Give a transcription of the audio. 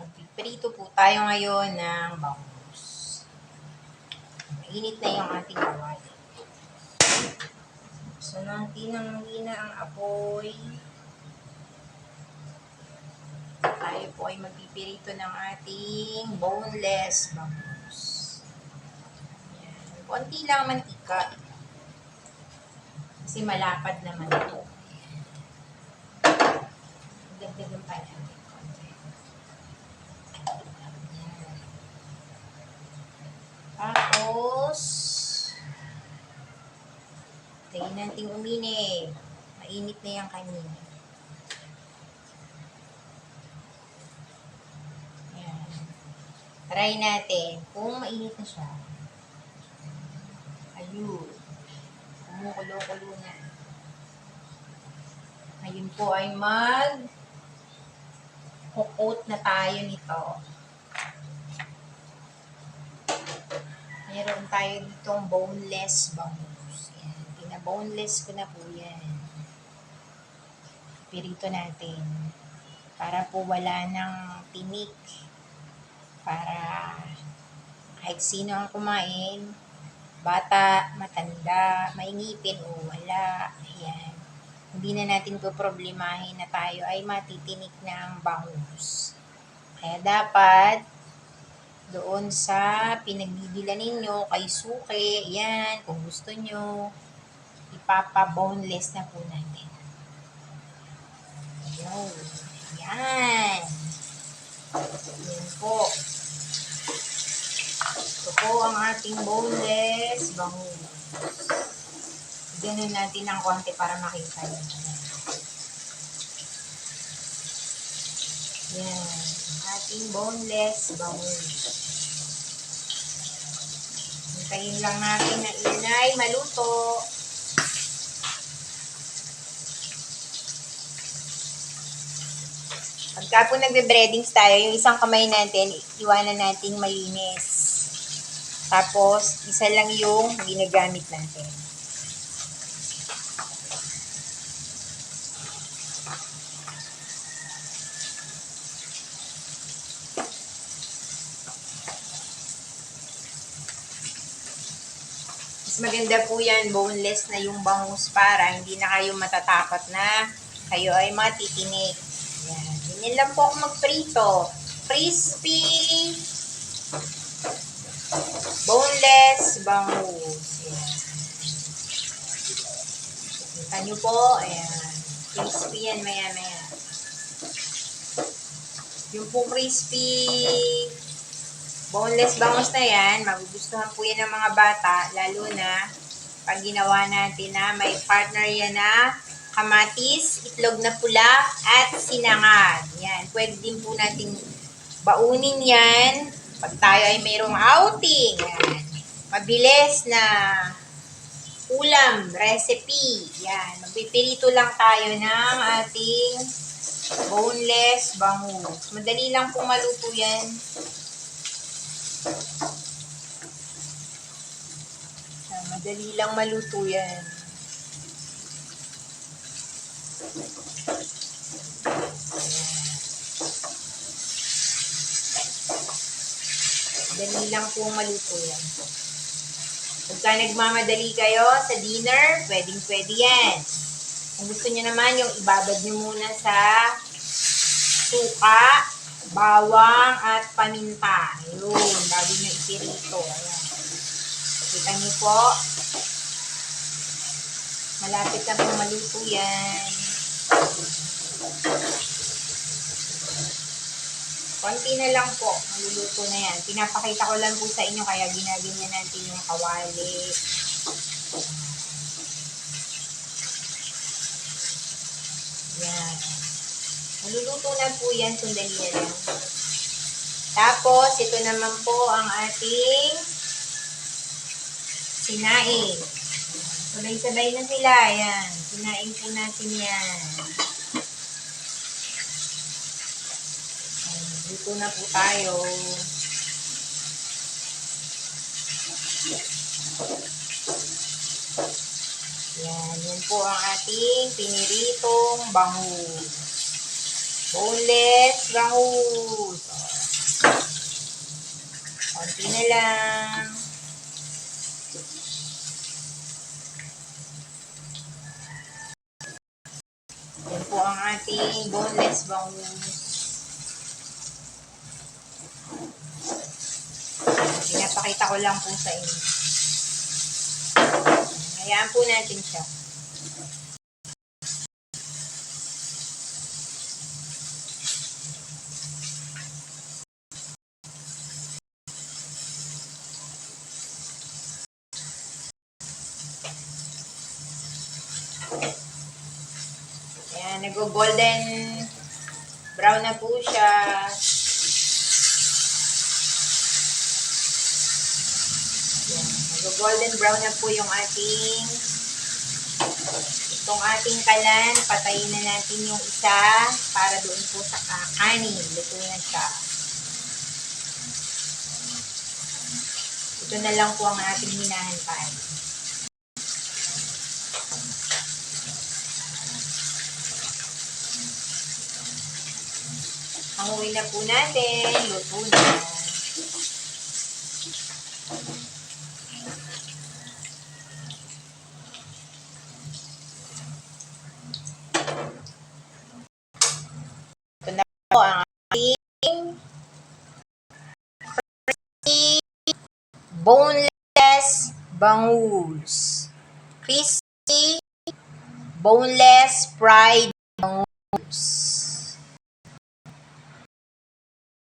Magpiprito po tayo ngayon ng bangus. Mainit na yung ating kawali. So, natin ang hina ang apoy. Tayo po ay magpipirito ng ating boneless bangus. Ayan. Konti lang mantika. Kasi malapad naman ito. Dagdagan pa natin. Tapos, tayo natin uminit. Mainit na yung kanina. Ayan. Try natin kung mainit na siya. Ayun. Kumukulo-kulo na. Ngayon po ay mag-coat na tayo nito. Meron tayo ditong boneless bangus. Yan. Pina-boneless ko na po yan. Pirito natin. Para po wala ng tinik. Para kahit sino ang kumain, bata, matanda, maingipin o wala. Ayan. Hindi na natin po problemahin na tayo ay matitinik ng bangus. Kaya dapat doon sa pinagbibilan ninyo kay suke, yan, kung gusto nyo, ipapa-boneless na po natin. Ayun. Yan. Yan po. Ito po ang ating boneless bangus. Ganun natin ng konti para makita nyo. Yan. Ating boneless bangus. Hintayin lang natin na inay maluto. Pagka po nagbe-breadings tayo, yung isang kamay natin, iwanan natin malinis. Tapos, isa lang yung ginagamit natin. Maganda po yan, boneless na yung bangus para hindi na kayo matatakot na kayo ay matitinik. Yan. Ganyan lang po ako magprito. Crispy boneless bangus. Yan. Kita nyo po, ayan. Crispy yan maya-maya. Yung po crispy boneless bangus na yan, magugustuhan po yan ng mga bata, lalo na pag ginawa natin na may partner yan na kamatis, itlog na pula, at sinangag. Yan, pwede din po natin baunin yan pag tayo ay mayroong outing. Yan, mabilis na ulam, recipe. Yan, magpipirito lang tayo ng ating boneless bangus. Madali lang po maluto yan. Madali lang maluto yan. Madali lang po maluto yan. Pagka nagmamadali kayo sa dinner, pwedeng-pwede yan. Kung gusto nyo naman, yung ibabad nyo muna sa suka, bawang, at paminta. Ayun, bago nyo ipirito. Ayan. Kita nyo po. Malapit na pong maluto yan. Konti na lang po. Maluluto na yan. Pinapakita ko lang po sa inyo kaya ginaganyan natin yung kawali. Yan. Maluluto na po yan. Sundali na lang. Tapos, ito naman po ang ating sinaing. Sabay-sabay na sila. Ayan. Sinaing po natin yan. Luto na po tayo. Yan. Yan po ang ating piniritong bangus. Boneless bangus. Konti na lang. Yan po ang ating boneless bangus. Pinapakita ko lang po sa inyo. Hayaan po natin siya. Ayan, nag-golden brown na po siya. Ayan, nag-golden brown na po yung itong ating kalan. Patayin na natin yung isa para doon po sa kanin. Luto na siya. Ito na lang po ang ating hinahantay. Hanguin na po natin. Luto na. Ito na po ang ating crispy boneless bangus. Crispy boneless fried bangus.